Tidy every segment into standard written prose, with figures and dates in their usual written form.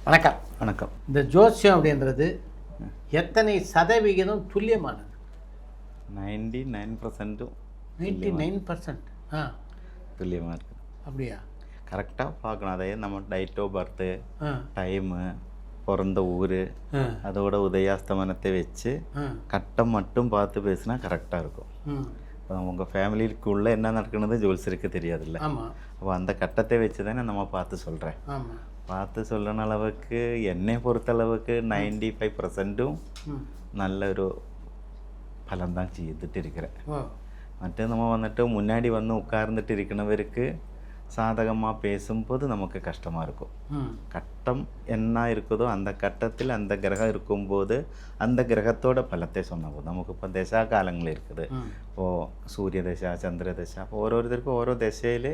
வணக்கம். வணக்கம். இந்த ஜோசியம் அப்படின்றது எத்தனை சதவிகிதம் துல்லியமானது? 99% 99%. துல்லியமாக இருக்குது. அப்படியா? கரெக்டாக பார்க்கணும். அதாவது நம்ம டேட் ஆஃப் பர்த்து, டைமு, பிறந்த ஊர், அதோட உதயாஸ்தமனத்தை வச்சு கட்டம் மட்டும் பார்த்து பேசினா கரெக்டாக இருக்கும். இப்போ உங்கள் ஃபேமிலிக்குள்ளே என்ன நடக்குன்னு ஜோல்சருக்கு தெரியாதுல்ல. அப்போ அந்த கட்டத்தை வச்சு தானே நம்ம பார்த்து சொல்கிறேன். பார்த்து சொல்லுன அளவுக்கு என்னை பொறுத்தளவுக்கு 95%ம் நல்ல ஒரு பலம் தான் செய்துட்டு இருக்கிறேன். மற்ற நம்ம வந்துட்டு முன்னாடி வந்து உட்கார்ந்துட்டு இருக்கிறவருக்கு சாதகமாக பேசும்போது நமக்கு கஷ்டமாக இருக்கும். கட்டம் என்ன இருக்குதோ அந்த கட்டத்தில் அந்த கிரகம் இருக்கும்போது அந்த கிரகத்தோட பலத்தை சொன்னபோது நமக்கு இப்போ தசா காலங்கள் இருக்குது. இப்போது சூரிய தசா, சந்திர தசா, ഓരോരുത്തർക്കും ഓരോ ദശയിൽ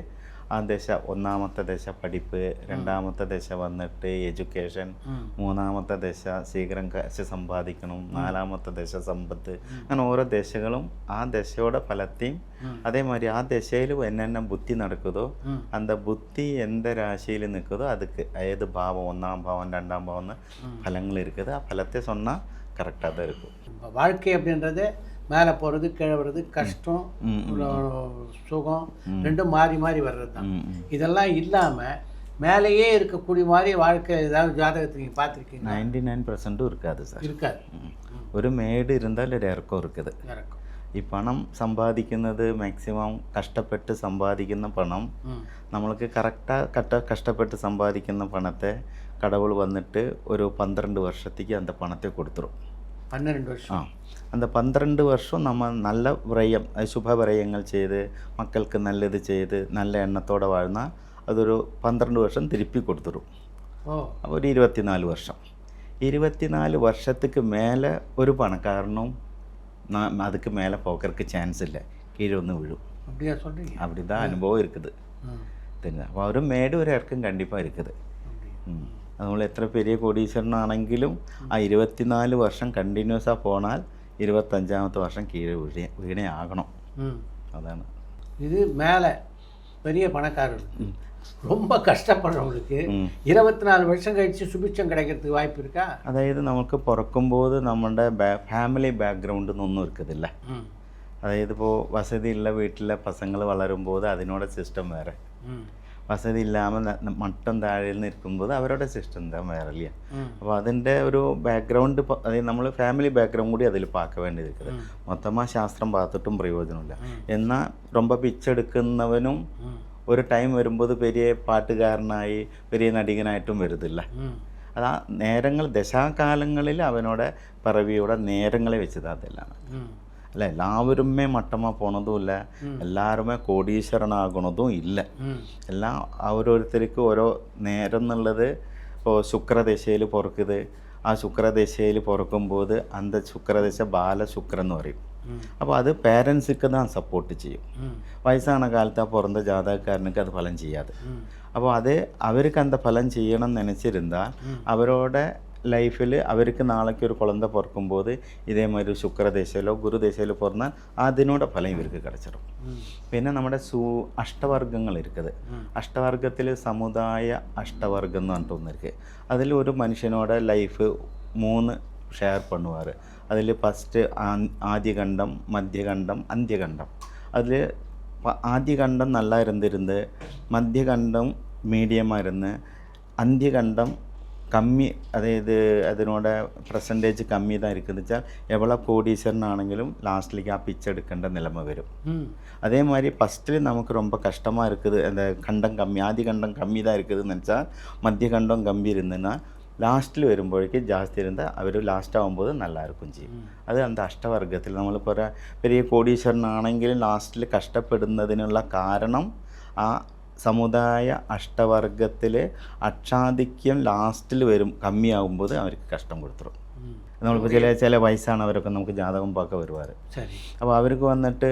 ആ ദശ, ഒന്നാമത്തെ ദശ പഠിപ്പ്, രണ്ടാമത്തെ ദശ വന്നിട്ട് എഡ്യൂക്കേഷൻ, മൂന്നാമത്തെ ദശ ശീഘ്രം കാശ് സമ്പാദിക്കണം, നാലാമത്തെ ദശ സമ്പത്ത്, അങ്ങനെ ഓരോ ദശകളും ആ ദശയുടെ ഫലത്തെയും അതേമാതിരി ആ ദശയിൽ എന്നെ ബുദ്ധി നടക്കുതോ அந்த புத்தி எந்த ராசியில் நிற்குதோ அதுக்கு ஏது பாவம், ஒன்றாம் பாவம், ரெண்டாம் பாவம்னு பலங்கள் இருக்குது. ஆ பலத்தை சொன்னால் கரெக்டாக தான் இருக்கும். வாழ்க்கை அப்படின்றது மேலே போகிறது, கீழே வர்றது, கஷ்டம், சுகம் ரெண்டும் மாறி மாறி வர்றது தான். இதெல்லாம் இல்லாமல் மேலேயே இருக்கக்கூடிய மாதிரி வாழ்க்கை ஏதாவது ஜாதகத்தை நீங்கள் பார்த்துருக்கீங்க? 99% இருக்காது சார். இருக்காது. ஒரு மேடு இருந்தால் ஒரு இறக்கம் இருக்குது. ഈ പണം സമ്പാദിക്കുന്നത് മാക്സിമം കഷ്ടപ്പെട്ട് സമ്പാദിക്കുന്ന പണം നമ്മൾക്ക് കറക്റ്റാக കഷ്ടപ്പെട്ട് സമ്പാദിക്കുന്ന പണത്തെ கடவுள் வந்துட்டு ஒரு 12 வருஷத்துக்கு அந்த பணத்தை கொடுத்துரும். 12 வருஷம். அந்த 12 வருஷம் நம்ம நல்ல விரயம், சுப விரயங்கள் ചെയ്ത് மக்களுக்கு நல்லது ചെയ്ത് நல்ல எண்ணத்தோடு வாழ்ന്നാൽ അതൊരു 12 വർഷം തിരുപ്പി കൊടുത്തുരും. അപ്പോൾ ഒരു 24 വർഷം. 24 വർഷத்துக்கு மேலே ஒரு பணக்காரனும் அதுக்கு மேலே போக்கிறதுக்கு சான்ஸ் இல்லை, கீழே வந்து விழும். அப்படியா சொல்கிறீங்க? அப்படி தான் அனுபவம் இருக்குது. தெரியுது. അപ്പോൾ ഒരു മേട് ഒരു ഇറക്കം കണ്ടിപ്പാக இருக்குது. നമ്മൾ എത്ര പെരിയ കോടീശ്വരനാണെങ്കിലും ആ 24 വർഷം കണ്ടിന്യൂസാக പോണാൽ 25ാമത്തെ വർഷം கீழே வீணே ஆகணும். அதான இது மேலே பெரிய பணக்காரர் ரொம்ப கஷ்டப்படுறவங்களுக்கு 24 வருஷம் கழிச்சு சுபிட்சம் கிடைக்கிறதுக்கு வாய்ப்பு இருக்கா? അതായത് നമുക്ക് പിറക്കുമ്പോൾ നമ്മുടെ ഫാമിലി ബാക്ക്ഗ്രൗണ്ട് ഒന്നും இருக்குதில்ல. അതായത് ഇപ്പോൾ വസതിയുള്ള വീട്ടിലെ പസങ്ങൾ വളരുമ്പോൾ അതിനോட സിസ്റ്റം വേറെ, വസതി ഇല്ലാமல் മട്ടം താഴെ നിൽക്കുമ്പോൾ അവരുടെ സിസ്റ്റം தான் വേറെ இல்லையா. അപ്പോൾ അതിൻ്റെ ഒരു ബാക്ക്ഗ്രൗണ്ട്, അതായത് നമ്മൾ ഫാമിലി ബാക്ക്ഗ്രൗണ്ട് കൂടി അതിൽ பார்க்க വേണ്ടി இருக்குது. മൊത്തமாக ശാസ്ത്രം பார்த்துட்டும் പ്രയോജനമില്ല. എന്നാൽ ரொம்ப പിച്ചെടുക്കുന്നവനും ഒരു ടൈം വരുമ്പോൾ പെരിയ പാട്ടുകാരനായി പെരിയ നടികനായിട്ടും വരുന്നില്ല. അത് ആ നേരങ്ങൾ ദശാകാലങ്ങളിൽ അവനോടെ പിറവിയുടെ നേരങ്ങളെ വെച്ചത് അതെല്ലാം അല്ല. എല്ലാവരുമേ മട്ടமாக പോണതും ഇല്ല, എല്ലാവരുമേ കോടീശ്വരനാകണതും ഇല്ല. എല്ലാം ഓരോരുത്തർക്ക് ഓരോ നേരം എന്നുള്ളത്. ഇപ്പോൾ ശുക്രദശയിൽ പിറക്കുന്നത്, ആ ശുക്രദശയിൽ പിറക്കുമ്പോൾ அந்த ശുക്രദശ ബാലശുക്രൻ എന്ന് പറയും. അപ്പോൾ അത് പേരൻസിക്ക് தான் സപ്പോർട്ട് ചെയ്യും. വയസ്സാன കാലത്ത് ആ പിറந்த ജാതകക്കാരനുക്ക് അത് ഫലം ചെയ്യാതെ. അപ്പോൾ അത് അവർക്ക് அந்த ഫലം ചെയ്യണം നനച്ചിരുന്നാൽ അവരോടെ ലൈഫിൽ അവർക്ക് നാളേക്ക് ഒരു കുളന്ത പിറക്കുമ്പോൾ ഇതേമാതിരി ശുക്രദശയിലോ ഗുരുദശയിലോ പിറന്നാൽ അതിനോട് ഫലം ഇവർക്ക് കിടച്ചിടും. പിന്നെ നമ്മുടെ അഷ്ടവർഗങ്ങൾ இருக்குது. അഷ്ടവർഗത്തിൽ സമുദായ അഷ്ടവർഗം എന്ന് പറഞ്ഞിട്ട് ഒന്നിരിക്കുക. അതിൽ ഒരു മനുഷ്യനോട് ലൈഫ് 3 ഷെയർ பண்ணுவார். அதில் ஃபஸ்ட்டு ஆதிகண்டம், மத்தியகண்டம், அந்தியகண்டம். அதில் ஆதிகண்டம் நல்லா இருந்திருந்து, மத்தியகண்டம் மீடியமாக இருந்து, அந்தியகண்டம் கம்மி, അതായത് അതിനോട് പെർസെൻറ്റേജ് കമ്മി தான் இருக்குதுன்னு വെച്ചാൽ എவ்வளோ கோடீஸ்வரனாണെങ്കിലും லாஸ்ட்லேக்கு ആ പിച്ചെടുക്കേണ്ട നിലമ വരും. அதேமாதிரி ஃபஸ்ட்டில் நமக்கு ரொம்ப கஷ்டமாக இருக்குது, அந்த கண்டம் கம்மி, ஆதிகண்டம் கம்மி தான் இருக்குதுன்னு நினச்சால் மத்தியகண்டம் கம்மி இருந்துன்னா ലാസ്റ്റിൽ വരുമ്പോഴേക്ക് ജാസ്തി ഇരുന്നാൽ അവർ ലാസ്റ്റ് ആകുമ്പോൾ നല്ലതായിരിക്കും ചെയ്യും. അത് அந்த അഷ്ടവർഗത്തിൽ നമ്മളിപ്പോൾ പെരിയ കോടീശ്വരനാണെങ്കിലും ലാസ്റ്റിൽ കഷ്ടപ്പെടുന്നതിനുള്ള കാരണം ആ സമുദായ അഷ്ടവർഗത്തിൽ അക്ഷാധിക്യം ലാസ്റ്റിൽ വരും, കമ്മിയാകുമ്പോൾ അവർക്ക് കഷ്ടം കൊടുത്തിരും. നമ്മളിപ്പോൾ ചില വയസ്സാണവരൊക്കെ നമുക്ക് ജാതകം பார்க்க വരുവാറ്. അപ്പോൾ അവർക്ക് വന്നിട്ട്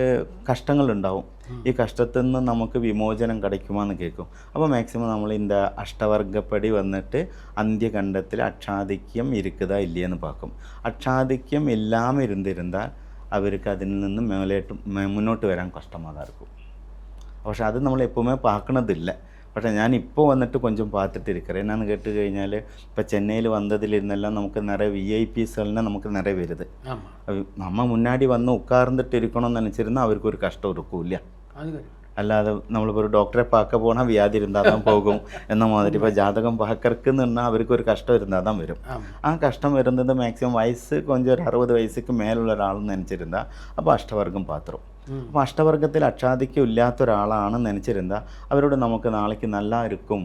കഷ്ടങ്ങളുണ്ടാവും. ഈ കഷ്ടത്തിൽ നിന്ന് നമുക്ക് വിമോചനം கிடைக்குமான்னு കേൾക്കും. അപ്പോൾ മാക്സിമം നമ്മൾ இந்த അഷ്ടവർഗപ്പടി വന്നിട്ട് അന്ത്യകണ്ഡത്തിൽ അക്ഷാധിക്യം இருக்குதா இல்லையான்னு பார்க்கும். അക്ഷാധിക്യം ഇല്ലാமல் ഇരുന്നിരുന്നാൽ അവർക്ക് അതിൽ നിന്ന് മുന്നോട്ട് വരാൻ കഷ്ടமாக தான் இருக்கும். പക്ഷെ അത് നമ്മൾ എപ്പോഴുമേ பார்க்கണതില്ല. പക്ഷേ ഞാൻ ഇപ്പോൾ വന്നിട്ട് கொஞ்சம் பார்த்துட்டு இருக்கிறேன். என்னன்னு கேட்டு കഴിഞ്ഞാൽ இப்போ சென்னையில் வந்ததில் இருந்தெல்லாம் நமக்கு நிறைய விஐபிஸ்கள்னால் நமக்கு நிறைய வருது. நம்ம முன்னாடி வந்து உட்கார்ந்துட்டு இருக்கணும்னு நினச்சிருந்தா அவருக்கு ஒரு கஷ்டம் இருக்கும் இல்லையா? അല്ലാതെ നമ്മളിപ്പോൾ ഒരു ഡോക്ടറെ പാക്ക പോകണം വ്യാധി ഇരുന്നാൽ പോകും എന്ന മാതിരി ഇപ്പോൾ ജാതകം പാക്കർക്കെന്ന് പറഞ്ഞാൽ അവർക്കൊരു കഷ്ടം ഇരുന്നാൽ വരും. ആ കഷ്ടം വരുന്നത് മാക്സിമം വയസ്സ് കൊഞ്ചം ഒരു 60 വയസ്സിക്ക് മേലുള്ള ഒരാളെന്ന് നനച്ചിരുന്നാൽ അപ്പോൾ അഷ്ടവർഗം പാത്രം. അപ്പോൾ അഷ്ടവർഗത്തിൽ അക്ഷാദിക്യം ഇല്ലാത്ത ഒരാളാണെന്ന് നനച്ചിരുന്നാൽ അവരോട് നമുക്ക് നാളേക്ക് നല്ല ഇരിക്കും,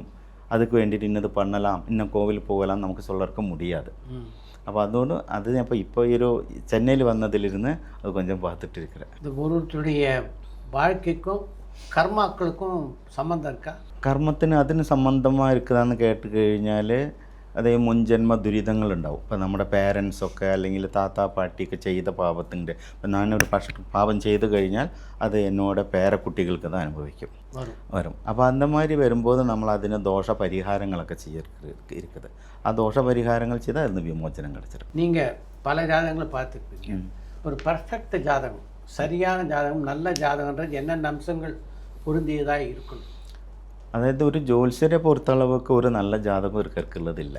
அதுக்கு வேண்டிட்டு இன்னது பண்ணலாம், இன்னும் கோவில் போகலாம் നമുക്ക് சொல்லறக்க முடியாது. അപ്പോൾ അതുകൊണ്ട് അത് ഞാൻ ഇപ്പോൾ ഈ ഒരു ചെന്നൈയിൽ വന്നതിലിരുന്ന് അത് கொஞ்சம் பார்த்துட்டு இருக்கிறேன். இது ஒருத்தருடைய வாழ்க்கைக்கும் കർമാക്കൾക്കും സംബന്ധം இருக்கா? കർമ്മത്തിന് അതിന് സംബന്ധமாக இருக்குதாന്ന് കേട്ട് കഴിഞ്ഞാൽ അതേ മുൻജന്മ ദുരിതങ്ങളുണ്ടാവും. ഇപ്പോൾ നമ്മുടെ പേരൻസൊക്കെ അല്ലെങ്കിൽ താത്താ പാട്ടിയൊക്കെ ചെയ്ത പാപത്തിൻ്റെ, ഇപ്പം ഞാനൊരു പാപം ചെയ്തു കഴിഞ്ഞാൽ അത് എന്നോട് പേരക്കുട്ടികൾക്ക് അത് അനുഭവിക്കും വരും. അപ്പോൾ അന്തമാതിരി വരുമ്പോൾ നമ്മൾ അതിന് ദോഷപരിഹാരങ്ങളൊക്കെ ചെയ്തിരിക്കുന്നത്. ആ ദോഷപരിഹാരങ്ങൾ ചെയ്താൽ അതിന് വിമോചനം കിടച്ചിடும். நீங்கள் பல ஜாதகங்களை பார்த்துருப்பீங்க. ஒரு பர்ஃபெக்ட் ஜாதகம், சரியான ஜாதகம், நல்ல ஜாதகன்றது என்னென்ன அம்சங்கள் பொருந்தியதாக இருக்கணும்? അതായത് ഒരു ജ്യോത്സ്യരെ പുറത്തളവൊക്കെ ഒരു നല്ല ജാതകം ഇവർക്കുള്ളതില്ല.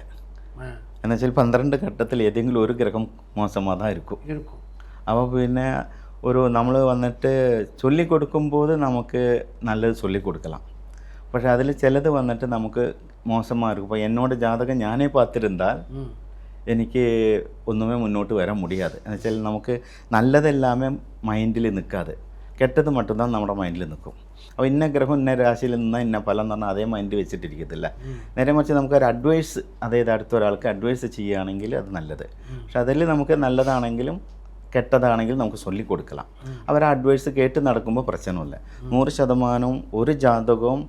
എന്നുവെച്ചാൽ 12 ഘട്ടത്തിൽ ഏതെങ്കിലും ഒരു ഗ്രഹം മോശமாக தான் இருக்கும். അപ്പോൾ പിന്നെ ഒരു നമ്മൾ വന്നിട്ട് ചൊല്ലിക്കൊടുക്കുമ്പോൾ നമുക്ക് നല്ലത് ചൊല്ലിക്കൊടുക്കണം. പക്ഷേ അതിൽ ചിലത് വന്നിട്ട് നമുക്ക് മോശமாக இருக்கும். ഇപ്പോൾ എന്നോട് ജാതകം ഞാനേ பார்த்திருந்தாൽ എനിക്ക് ഒന്നുമേ മുന്നോട്ട് വരാൻ മുടിയാതെ. എന്നുവെച്ചാൽ നമുക്ക് നല്ലതെല്ലാമേ മൈൻഡിൽ നിൽക്കാതെ കെട്ടത് മറ്റും നമ്മുടെ മൈൻഡിൽ നിൽക്കും. അപ്പോൾ ഇന്ന ഗ്രഹം ഇന്ന രാശിയിൽ നിന്നാൽ ഇന്ന ഫലം എന്ന് പറഞ്ഞാൽ അതേ മൈൻഡ് വെച്ചിട്ടിരിക്കത്തില്ല. നേരെ മറിച്ച് നമുക്കൊരു അഡ്വൈസ്, അതായത് അടുത്ത ഒരാൾക്ക് അഡ്വൈസ് ചെയ്യുകയാണെങ്കിൽ അത് നല്ലത്. പക്ഷെ അതിൽ നമുക്ക് നല്ലതാണെങ്കിലും കെട്ടതാണെങ്കിലും നമുക്ക് ചൊല്ലിക്കൊടുക്കണം. അവർ ആ അഡ്വൈസ് കേട്ട് നടക്കുമ്പോൾ പ്രശ്നമില്ല. 100% ഒരു ജാതകവും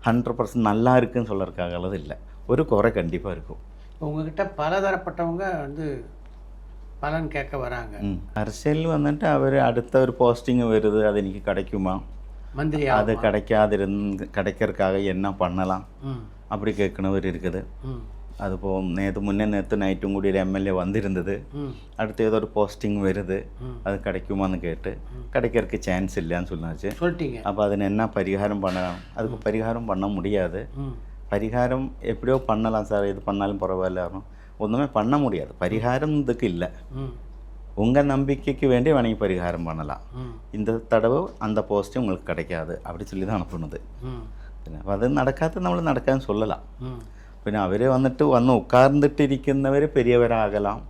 100% நல்லா இருக்குன்னு சொல்கிறதுக்காகலதில்ல, ஒரு குறை கண்டிப்பாக இருக்கும். உங்ககிட்ட பலதரப்பட்டவங்க வந்து பலன் கேட்க வராங்க. அரசியல் வந்துட்டு அவர் அடுத்த ஒரு போஸ்டிங் வருது, அது எனக்கு கிடைக்குமா, மந்திரி அது கிடைக்கிறதுக்காக என்ன பண்ணலாம் அப்படி கேட்கணவர் இருக்குது. அதுபோல் நேற்று நைட்டும் கூடி ஒரு எம்எல்ஏ வந்திருந்தது. அடுத்து ஏதோ ஒரு போஸ்டிங் வருது, அது கிடைக்குமான்னு கேட்டு கிடைக்கிறதுக்கு சான்ஸ் இல்லைன்னு சொன்னாச்சு. அப்போ அதில் என்ன பரிகாரம் பண்ணலாம்? அதுக்கு பரிகாரம் பண்ண முடியாது. பரிகாரம் எப்படியோ பண்ணலாம் சார், இது பண்ணாலும் பரவாயில்ல, ஒன்றுமே பண்ண முடியாது. பரிகாரம் இதுக்கு இல்லை. உங்கள் நம்பிக்கைக்கு வேண்டி வேണമെങ്കിൽ பரிகாரம் பண்ணலாம். இந்த தடவை அந்த போஸ்ட்டு உங்களுக்கு கிடைக்காது அப்படி சொல்லி தான் அனுப்புனது. പിന്നെ അപ്പോൾ അത് നടക്കാത്ത നമ്മൾ നടക്കാൻ சொல்லலாம். പിന്നെ അവർ വന്ന് ഉட்கார்ந்துട്ടിരിക്കുന്നവർ പെരിയവരാകലാം.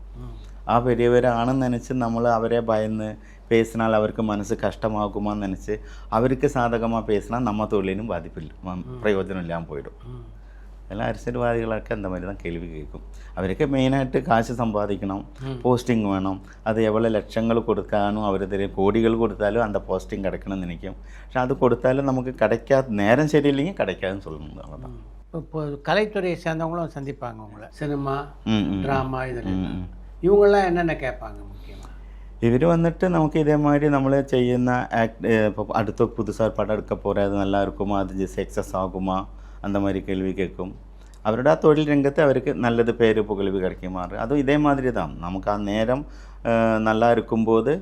ആ പെരിയവരാണെന്ന് നനച്ച് നമ്മൾ അവരെ ഭയന്ന് പേസിനാൽ അവർക്ക് മനസ്സ് കഷ്ടമാകുമെന്ന് നനച്ച് അവർക്ക് സാധകமாக പേസിനാൽ நம்ம തൊഴിലിനും ബാധിപ്പില്ല, പ്രയോജനമില്ലാமல் പോയിടും. എല്ലാ അരിശരവാദികളൊക്കെ എന്താ மாதிரி தான் கேள்வி கேட்கும். അവരൊക്കെ മെയിനായിട്ട് കാശ് സമ്പാദിക്കണം, പോസ്റ്റിംഗ് വേണം. അത് എவ்வளோ ലക്ഷങ്ങൾ കൊടുക്കാനും അവർ കോടികൾ കൊടുത്താലും அந்த പോസ്റ്റിംഗ് കിടക്കണം നിனைக்கும். പക്ഷെ அது கொடுத்தாலும் நமக்கு கிடைக்காத, நேரம் சரியில்லைங்க கிடைக்காதுன்னு சொல்லணும். அவ்வளோதான். இப்போ கலைத்துறையை சேர்ந்தவங்களும் சந்திப்பாங்க உங்களை, சினிமா ட்ராமா இதில். இவங்கெல்லாம் என்னென்ன கேட்பாங்க முக்கியமாக? இவர் வந்துட்டு நமக்கு இதே மாதிரி നമ്മൾ ചെയ്യുന്ന இப்போ அடுத்த புதுசாக படம் எடுக்க போகிற, அது நல்லா இருக்குமா, அது சக்ஸஸ் ஆகுமா, அந்த மாதிரி கேள்வி கேட்கும். അവരുടെ ആ തൊഴിൽ രംഗത്ത് അവർക്ക് നല്ലത് പേര് പുകഴ്വ് கிடைக்குമാറ്. അതും ഇതേ മാതിരി தான். നമുക്ക് ആ നേരം நல்லா இருக்கும்போது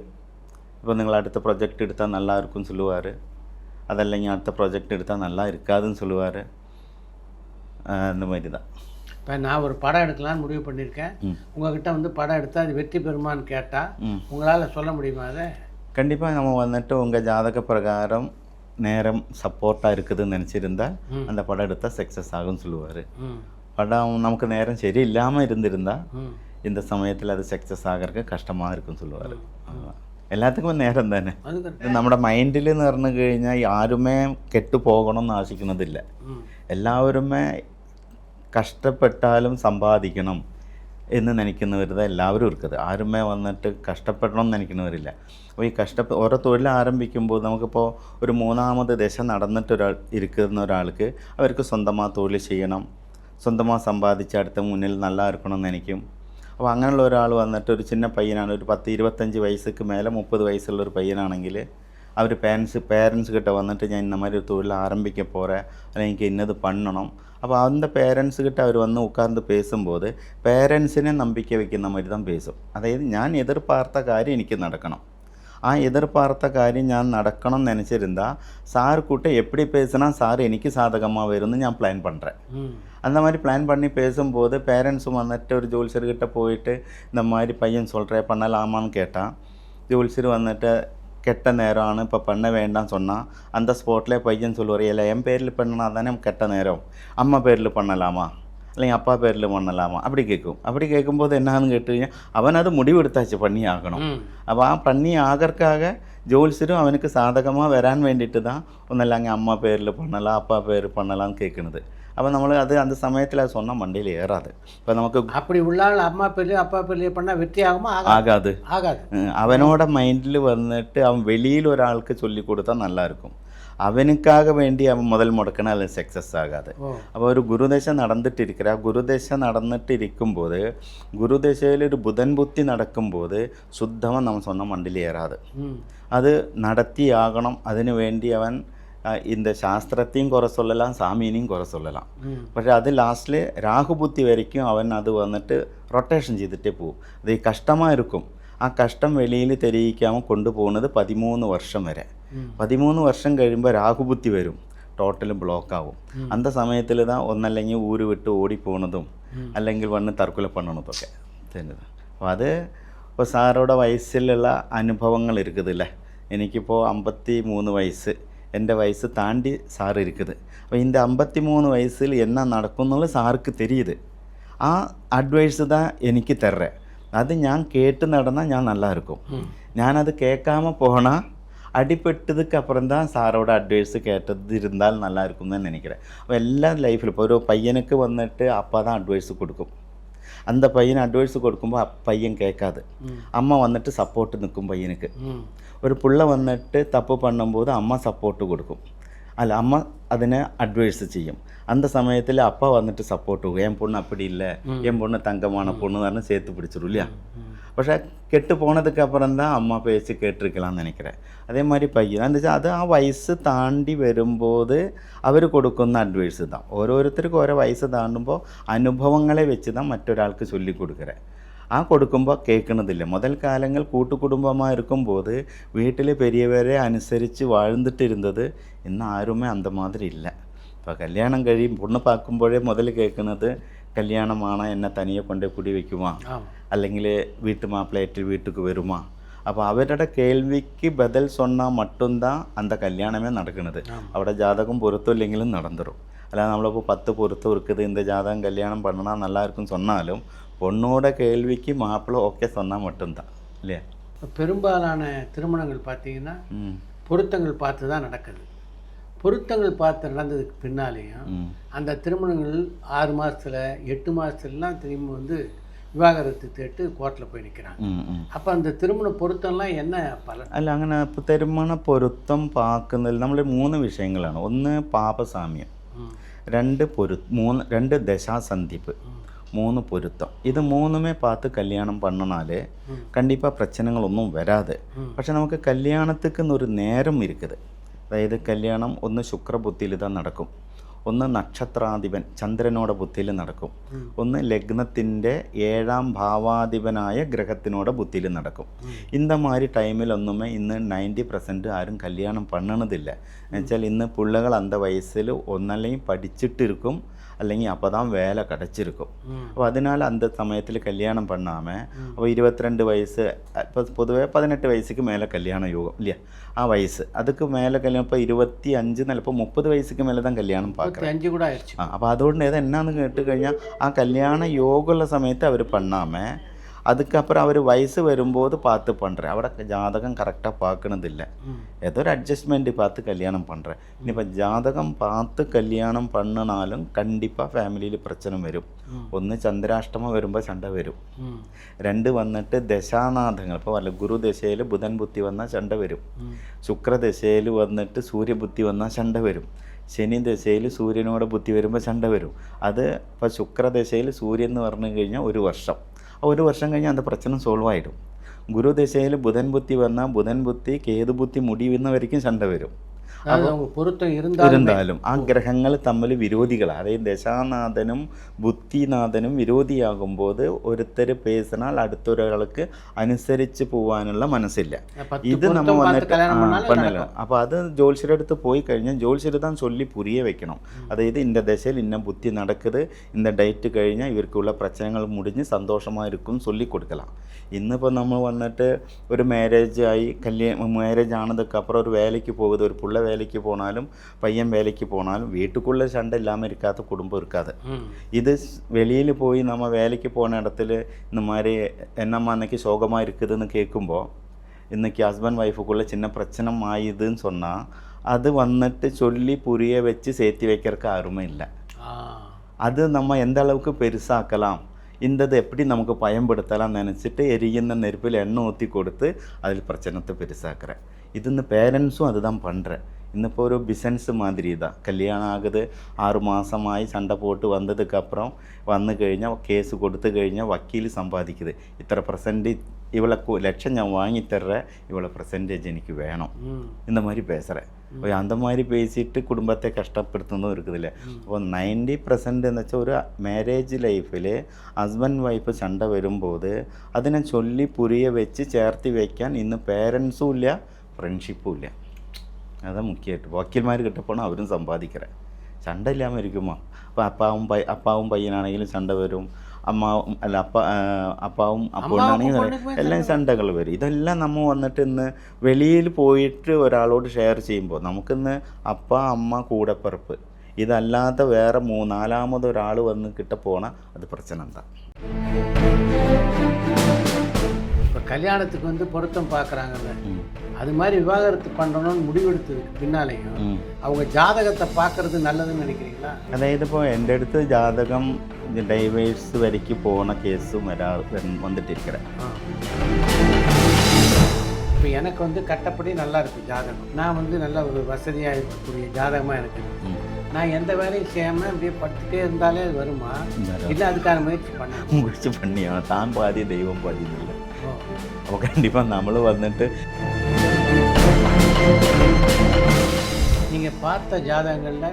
ഇപ്പോൾ നിങ്ങൾ അടുത്ത ப்ராஜெக்ட் எடுத்தால் நல்லா இருக்கும்னு சொல்லுவார். அதല്ലെങ്കിൽ அடுத்த ப்ராஜெக்ட் எடுத்தால் நல்லா இருக்காதுன்னு சொல்லுவார். அந்த மாதிரி தான். இப்போ நான் ஒரு படம் எடுக்கலான்னு முடிவு பண்ணியிருக்கேன். உங்கள்கிட்ட வந்து படம் எடுத்தால் அது வெற்றி பெறுமான்னு கேட்டால் உங்களால் சொல்ல முடியுமா? அதை கண்டிப்பாக நம்ம வந்துட்டு உங்கள் ஜாதக பிரகாரம் நேரம் சப்போர்ட்டாக இருக்குதுன்னு நினச்சிருந்தால் அந்த படம் எடுத்தால் சக்ஸஸ் ஆகும்னு சொல்லுவார். படம் நமக்கு நேரம் சரி இல்லாமல் இருந்திருந்தால் இந்த சமயத்தில் அது சக்ஸஸ் ஆகிறதுக்கு கஷ்டமாக இருக்குன்னு சொல்லுவார். എല്ലാത്തിനും നേരം തന്നെ. നമ്മുടെ മൈൻഡിൽ എന്ന് പറഞ്ഞു കഴിഞ്ഞാൽ ആരുമേ കെട്ടു പോകണമെന്ന് ആശിക്കുന്നതില്ല. എല്ലാവരുമേ കഷ്ടപ്പെട്ടാലും സമ്പാദിക്കണം എന്ന് നനയ്ക്കുന്നവരുത് എല്ലാവരും ഇരിക്കുന്നത്. ആരുമേ വന്നിട്ട് കഷ്ടപ്പെടണം എന്ന് നനയ്ക്കുന്നവരില്ല. അപ്പോൾ ഈ ഓരോ തൊഴിൽ ആരംഭിക്കുമ്പോൾ നമുക്കിപ്പോൾ ഒരു 3ാമത് ദശ നടന്നിട്ട് ഇരിക്കുന്ന ഒരാൾക്ക് അവർക്ക് സ്വന്തமாக തൊഴിൽ ചെയ്യണം, സ്വന്തமாக സമ്പാദിച്ച് അടുത്ത മുന്നിൽ നല്ല ഇരിക്കണമെന്ന് നനയ്ക്കും. അപ്പോൾ അങ്ങനെയുള്ള ഒരാൾ വന്നിട്ട് ഒരു ചിന്ന പയ്യനാണ്, ഒരു 10-25 വയസ്സിക്ക് മേലെ 30 വയസ്സുള്ളൊരു പയ്യനാണെങ്കിൽ അവർ പേരൻസ് கிட்ட വന്നിട്ട് ഞാൻ இந்த மாதிரி ஒரு தொழில் ஆரம்பிக்க போகிறேன், അല്ലെങ്കിൽ എനിക്ക് ഇന്നത് பண்ணணும். അപ്പോൾ அந்த பேரண்ட்ஸ் கிட்ட அவர் வந்து உட்கார்ந்து பேசும்போது பேரண்ட்ஸிനെ നമ്പിക്ക വയ്ക്കുന്ന மாதிரி தான் பேசும். അതായത് ഞാൻ എതിർപാർത്ത കാര്യം എനിക്ക് നടക്കണം, ஆ எதிர்பார்த்த காரியம் ഞാൻ நடக்கணும்னு நினச்சிருந்தா சார்கிட்ட எப்படி பேசினா சார் எனக்கு சாதகமாக வரும்னு ഞാൻ പ്ലാൻ பண்ணுறேன். அந்த மாதிரி பிளான் பண்ணி பேசும்போது பேரண்ட்ஸும் வந்துட்டு ஒரு ஜோல்சர்கிட்ட போயிட்டு இந்த மாதிரி பையன் சொல்கிறேன் பண்ணலாமான்னு கேட்டால், ஜோல்சர் வந்துட்டு கெட்ட நேரம்னு இப்போ பண்ண வேண்டாம்னு சொன்னால் அந்த ஸ்பாட்லேயே பையன் சொல்லுவார், இல்லை என் பேரில் பண்ணினா தானே கெட்ட நேரம், அம்மா பேரில் பண்ணலாமா இல்லைங்க அப்பா பேரில் பண்ணலாமா அப்படி கேட்கும். அப்படி கேட்கும்போது என்னான்னு கேட்டீங்க, அவன் அது முடிவெடுத்தாச்சு பண்ணி ஆகணும். அப்போ பண்ணி ஆகிறதுக்காக ஜோல்சரும் அவனுக்கு சாதகமாக வரான்னு வேண்டிட்டு தான் ஒன்றில்லாங்க அம்மா பேரில் பண்ணலாம் அப்பா பேர் பண்ணலான்னு கேட்குறது. அப்போ நம்மளுக்கு அது அந்த சமயத்தில் அது சொன்னால் மண்டையில் ஏறாது. இப்போ நமக்கு அப்படி உள்ளால் அம்மா பேர்லேயும் அப்பா பேர்லேயும் பண்ணால் வெற்றி ஆகுமா? ஆகாது. ஆகாது. அவனோட மைண்டில் வந்துட்டு அவன் வெளியில் ஒரு ஆளுக்கு சொல்லி கொடுத்தா நல்லாயிருக்கும். அவனுக்காக வேண்டி அவன் முதல் முடக்கினா அது சக்ஸஸ் ஆகாது. അപ്പോൾ ഒരു ഗുരുദശ നടന്നിട്ടിരിക്കുക. ഗുരുദശ നടന്നിട്ടിരിക്കുമ്പോൾ ഗുരുദശയിൽ ഒരു ബുധൻ ബുദ്ധി നടക്കുമ്പോൾ ശുദ്ധமாக நம்ம சொன்ன மண்டில் ஏறாது. அது நடத்தி ஆகணும். അതിനു വേണ്ടി അവൻ இந்த சாஸ்திரத்தையும் குறை சொல்லலாம், சாமியினையும் குறை சொல்லலாம். പക്ഷേ அது லாஸ்ட்டில் ராகுபுத்தி வரைக்கும் அவன் அது வந்துட்டு ரொட்டேஷன் ചെയ്തിട്ടേ പോകും. അത് കഷ്ടமாக இருக்கும். ആ കഷ്ടം വെളിയിൽ തെളിയിക്കാமல் കൊണ്ടുപോകുന്നത് 13 വർഷം വരെ. 13 വർഷം കഴിയുമ്പോൾ രാഹുബുദ്ധി വരും, ടോട്ടൽ ബ്ലോക്കാവും. அந்த സമയത്തിൽ தான் ഒന്നല്ലെങ്കിൽ ഊര് വിട്ട് ഓടിപ്പോണതും അല്ലെങ്കിൽ വന്ന് തർക്കുല പണണതൊക്കെ ചെയ്യുന്നത്. അപ്പോൾ അത് ഇപ്പോൾ സാറുടെ വയസ്സിലുള്ള അനുഭവങ്ങൾ இருக்குதுல்ல. എനിക്കിപ്പോൾ 53 വയസ്സ്, എൻ്റെ വയസ്സ് താണ്ടി സാർ இருக்குது. അപ്പോൾ இந்த 53 വയസ്സിൽ என்ன നടക്കുന്നുള്ളത് സാർക്ക് தெரியுது. ആ അഡ്വൈസ് தான் എനിക്ക് തர்றேன். அது ഞാൻ கேட்டு நடந்தால் ഞാൻ நல்லா இருக்கும். ഞാനത് കേൾക്കാமல் போனால் அடிபட்டதுக்கு அப்புறம் தான் சாரோட அட்வைஸு கேட்டது இருந்தால் நல்லா இருக்கும்னு தான் நினைக்கிறேன். அப்போ எல்லா லைஃப்பில் இப்போ ஒரு பையனுக்கு வந்துட்டு அப்பா தான் அட்வைஸு கொடுக்கும். அந்த பையன் அட்வைஸு கொடுக்கும்போது பையன் கேட்காது. அம்மா வந்துட்டு சப்போர்ட்டு நிற்கும் பையனுக்கு. ஒரு புள்ள வந்துட்டு தப்பு பண்ணும்போது அம்மா சப்போர்ட்டு கொடுக்கும். அல்ல அம்மா അതിനെ അഡ്വൈസ് ചെയ്യും. அந்த சமயத்தில் அப்பா வந்துட்டு சப்போர்ட்டு என் பொண்ணு அப்படி இல்லை, என் பொண்ணு தங்கமான பொண்ணு தானே சேர்த்து பிடிச்சிரும் இல்லையா. പക്ഷേ കെട്ട് പോണதுக்கு അപ്പുറം தான் അമ്മ പേച്ച് കേട്ടിരിക്കലാന്ന് நினைக்கிறேன். അതേ மாதிரி പയ്യൻ എന്താ അത് ആ വയസ്സ് താണ്ടി വരുമ്പോൾ അവർ കൊടുക്കുന്ന അഡ്വൈസ് தான். ഓരോരുത്തർക്കും ഓരോ വയസ്സ് താണ്ടുമ്പോൾ അനുഭവങ്ങളെ വെച്ച് தான் മറ്റൊരാൾക്ക് ചൊല്ലിക്കൊടുക്കറേ. ആ കൊടുക്കുമ്പോൾ കേൾക്കണതില്ല. മുതൽ കാലങ്ങൾ കൂട്ടുകുടുംബமாக இருக்கும்போது വീട്ടിൽ പെരിയവരെ അനുസരിച്ച് வாழ்ந்துட்டிருந்தது. ഇന്ന് ആരുമേ அந்த மாதிரி இல்லை. இப்போ കല്യാണം കഴിയും പൊണ്ണ് பார்க்குമ്പോഴേ முதல்ல കേൾക്കുന്നത് കല്യാണമാണ്, എന്നെ തനിയെ കൊണ്ടേ കുടി വയ്ക്കുമോ അല്ലെങ്കിൽ വീട്ടു മാപ്പിളയായിട്ട് വീട്ടുക്ക് വരുമോ. അപ്പോൾ അവരുടെ കേൾവിക്ക് ബദൽ சொன்னால் மட்டும்தான் அந்த கல்யாணமே நடക്കുന്നത്. അവിടെ ஜாதகம் பொருத்தம் நடந்துடும். அல்லாத நம்மளிപ്പോൾ 10 பொருத்தம் இருக்குது, இந்த ஜாதகம் கல்யாணம் பண்ணனா நல்லா இருக்குன்னு சொன்னாலும் பொண்ணோட கேள்விக்கு மாப்பிள்ளை ஓகே சொன்னால் மட்டும்தான் இல்லையா. பெரும்பாலான திருமணங்கள் பார்த்தீங்கன்னா பொருத்தங்கள் பார்த்து தான் நடக்குது. பொருத்தங்கள் பார்த்து நடந்ததுக்கு பின்னாலேயும் அந்த திருமணங்கள் 6 மாதத்தில் 8 மாதத்துலலாம் திரும்பி வந்து விவாகரத்து கேட்டு கோர்ட்டில் போய் நிற்கிறாங்க. അപ്പോൾ அந்த திருமண பொருத்தம்லாம் என்ன பலன்? അല്ല അങ്ങനെ തിരുമണ പൊരുത്തം പാക്കുന്നതിൽ നമ്മൾ 3 വിഷയങ്ങളാണ്. ഒന്ന് പാപസാമ്യം, 2 ദശാസന്ധിപ്പ്, 3 പൊരുത്തം. ഇത് 3மே பார்த்து கல்யாணம் பண்ணினாலே கண்டிப்பாக பிரச்சனைகளൊന്നും വരാതെ. പക്ഷെ നമുക്ക് കല്യാണத்துக்குன்னு ഒരു നേരം இருக்குது. അതായത് കല്യാണം ഒന്ന് ശുക്രബുദ്ധിയിൽ தான் നടക്കും, ഒന്ന് നക്ഷത്രാധിപൻ ചന്ദ്രനോட ബുദ്ധിയിൽ നടക്കും, ഒന്ന് ലഗ്നത്തിൻ്റെ 7ാം ഭാവാധിപനായ ഗ്രഹത്തിനോட ബുദ്ധിയിൽ നടക്കും. இந்த மாதிரி டைமில் ஒன்றுமே இன்னும் 90% ആരും കല്യാണം பண்ணണதில்ல. എന്നുവെച്ചാൽ ഇന്ന് പിള്ളകൾ அந்த வயசில் ஒன்னலையும் படிச்சுட்டு இருக்கும், അല്ലെങ്കിൽ அப்போ தான் வேலை கிடச்சிருக்கும். அப்போ அதனால் அந்த சமயத்தில் கல்யாணம் பண்ணாமல் அப்போ 22 வயசு, இப்போ பொதுவே 18 வயசுக்கு மேலே கல்யாண யோகம் இல்லையா. ஆ வயசு அதுக்கு மேலே கல்யாணம் இப்போ 25 இப்போ 30 வயசுக்கு மேலே தான் கல்யாணம் பார்க்குறேன். 5 கூட ஆயிடுச்சு. അപ്പോൾ അതുകൊണ്ട് ഇത് എന്നാന്ന് കേട്ട് കഴിഞ്ഞാൽ ആ കല്യാണ യോഗമുള്ള സമയത്ത് അവർ பண்ணாமல் அதுக்கப்புறம் அவர் வயசு வரும்போது பார்த்து பண்ணுறேன். அவட ஜாதகம் கரெக்டாக பார்க்கணதில்ல, ஏதோ ஒரு அட்ஜஸ்ட்மெண்ட் பார்த்து கல்யாணம் பண்ணுறேன். இப்போ ஜாதகம் பார்த்து கல்யாணம் பண்ணினாலும் கண்டிப்பாக ஃபேமிலியில் பிரச்சனை வரும். ഒന്ന് ചന്ദ്രാഷ്ടമം വരുമ്പോൾ ചണ്ട വരും. 2 വന്നിട്ട് ദശാനാഥങ്ങൾ, ഇപ്പോൾ വല്ല ഗുരുദശയിൽ ബുധൻ ബുദ്ധി വന്നാൽ ചണ്ട വരും. ശുക്രദശയിൽ വന്നിട്ട് സൂര്യബുദ്ധി വന്നാൽ ചണ്ട വരും. ശനി ദശയിൽ സൂര്യനോട് ബുദ്ധി വരുമ്പോൾ ചണ്ട വരും. അത് ഇപ്പോൾ ശുക്രദശയിൽ സൂര്യൻ എന്ന് പറഞ്ഞു കഴിഞ്ഞാൽ 1 വർഷം, 1 വർഷം കഴിഞ്ഞാൽ அந்த பிரச்சனை സോൾവ് ആയിടും. ഗുരുദശയിൽ ബുധൻ ബുദ്ധി വന്നാൽ ബുധൻ ബുദ്ധി കേതു ബുദ്ധി മുടിയുന്ന വരയ്ക്കും ചണ്ട വരും. அதாவது அவங்க பொருத்தம் இருந்தாலும் ആ ഗ്രഹങ്ങൾ തമ്മിൽ വിരോധികളാണ്. അതായത് ദശാനാഥനും ബുദ്ധിനാഥനും വിരോധിയാകുമ്പോൾ ഒരുത്തർ പേഴ്സണൽ അടുത്തൊരാൾക്ക് അനുസരിച്ച് പോകാനുള്ള മനസ്സില്ല. ഇത് നമ്മൾ വന്നിട്ട് பண்ணல. അപ്പോൾ അത് ஜோல்சியர் അടുത്ത് போய் കഴിഞ്ഞാൽ ஜோல்சியர் தான் சொல்லி புரிய வைக்கணும். அதாவது இந்த திசையில் இன்ன புத்தி நடக்குது, இந்த டேറ്റ് കഴിഞ്ഞാൽ ഇവർക്കുള്ള പ്രശ്നങ്ങൾ മുടിഞ്ഞ് സന്തോഷமாக இருக்கும் சொல்லி കൊടുக்கலாம். ഇന്നിപ്പോൾ നമ്മൾ വന്നിട്ട് ഒരു മാരേജ് ആയി மேரேஜ் ஆனதுக்கப்புறம் ஒரு வேலைக்கு போகுது, ஒரு புள்ள வேலைக்கு போனாலும் பையன் வேலைக்கு போனாலும் வீட்டுக்குள்ளே சண்டை இல்லாமல் இருக்காத குடும்பம் இருக்காது. இது வெளியில் போய் நம்ம வேலைக்கு போன இடத்துல இந்த மாதிரி என்னம்மா அன்றைக்கி சோகமாக இருக்குதுன்னு கேட்கும்போது இன்றைக்கி ஹஸ்பண்ட் ஒய்ஃபுக்குள்ளே சின்ன பிரச்சனை ஆயுதுன்னு சொன்னால் அது வந்துட்டு சொல்லி புரிய வச்சு சேர்த்து வைக்கிறதுக்கு அருமை இல்லை. அது நம்ம எந்த அளவுக்கு பெருசாக்கலாம், இந்தது எப்படி நமக்கு பயன்படுத்தலாம் நினச்சிட்டு எரியுന്ന நெருப்பில் எண்ணெய் ஊற்றி கொடுத்து அதில் பிரச்சனத்தை பெருசாக்குறேன். இது இந்த பேரண்ட்ஸும் அதுதான் பண்ணுறேன். இன்னிപ്പോൾ ஒரு பிஸ்னஸ் மாதிரி தான். கல்யாணம் ஆகுது, 6 மாதமாகி சண்டை போட்டு வந்ததுக்கப்புறம் வந்து കഴിഞ്ഞാൽ கேஸு கொடுத்து കഴിഞ്ഞാൽ வக்கீல் சம்பாதிக்குது. இத்தனை % இவ்வளோ லட்சம் நான் வாங்கி தர்றேன், இவ்வளோ % எனக்கு வேணும், இந்த மாதிரி பேசுகிறேன். அந்த மாதிரி பேசிட்டு குடும்பத்தை கஷ்டப்படுத்துனதும் இருக்குதுல்ல. അപ്പോൾ 90% എന്ന് വെച്ചാൽ ഒരു മാരേജ് ലൈഫിൽ ഹസ്ബൻഡ് വൈഫ് சண்டை വരുമ്പോൾ അതിനെ ചൊല്ലി പുരിയ വെച്ച് ചേർത്തി വയ്ക്കാൻ ഇന്ന് പേരൻസും ഇല്ല, ഫ്രണ്ട്ഷിപ്പും ഇല്ല. അതാണ് മുഖ്യമായിട്ട്. വക്കീൽമാർ കിട്ടപ്പോണ് അവരും സമ്പാദിக்கிறேன். சண்டை இல்லாமல் இருக்குமா? അപ്പോൾ അപ്പാവും പയ്യനാണെങ്കിലും சண்டை വരും, അപ്പാവും അപ്പോഴാണെങ്കിൽ എല്ലാം ചണ്ടകൾ വരും. ഇതെല്ലാം നമ്മൾ വന്നിട്ട് ഇന്ന് വെളിയിൽ പോയിട്ട് ഒരാളോട് ഷെയർ ചെയ്യുമ്പോൾ നമുക്കിന്ന് അപ്പ അമ്മ കൂടെപ്പിറപ്പ് ഇതല്ലാതെ വേറെ 4ാമത് ഒരാൾ വന്ന് കിട്ടപ്പോണ അത് പ്രശ്നം എന്താ? இப்போ கல்யாணத்துக்கு வந்து பொருத்தம் பார்க்குறாங்கல்ல, அது மாதிரி விவாகரத்து பண்ணணும்னு முடிவெடுத்ததுக்கு பின்னாலேயும் அவங்க ஜாதகத்தை பார்க்கறது நல்லதுன்னு நினைக்கிறீங்களா? അതായത് ഇപ്പോൾ എൻ്റെ അടുത്ത് ജാതകം ഡൈവേഴ്സ് വരയ്ക്ക് പോകുന്ന കേസും வந்துட்டிருக்கிறேன். இப்போ எனக்கு வந்து கட்டப்படி நல்லா இருக்குது ஜாதகம். நான் வந்து நல்ல ஒரு வசதியாக இருக்கக்கூடிய ஜாதகமாக எனக்கு. நான் எந்த வேலையும் செய்யாமல் அப்படியே படுத்துட்டே இருந்தாலே அது வருமா, இல்லை அதுக்கான முயற்சி பண்ணியா? தான் பாதி தெய்வம் பாதி இல்லை. അപ്പോൾ கண்டிப்பாக നമ്മൾ വന്നിട്ട് நீங்கள் பார்த்த ஜாதகங்களில்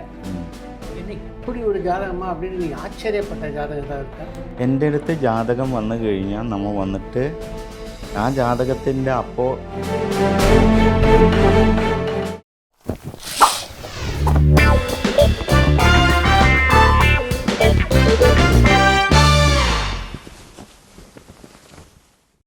என்ன இப்படி ஒரு ஜாதகமா அப்படின்னு நீங்கள் ஆச்சரியப்பட்ட ஜாதகம் தான் இருக்கா? എൻ്റെ അടുത്ത് ജാതകം വന്നു കഴിഞ്ഞാൽ നമ്മൾ വന്നിട്ട് ആ ജാതകത്തിൻ്റെ അപ്പോൾ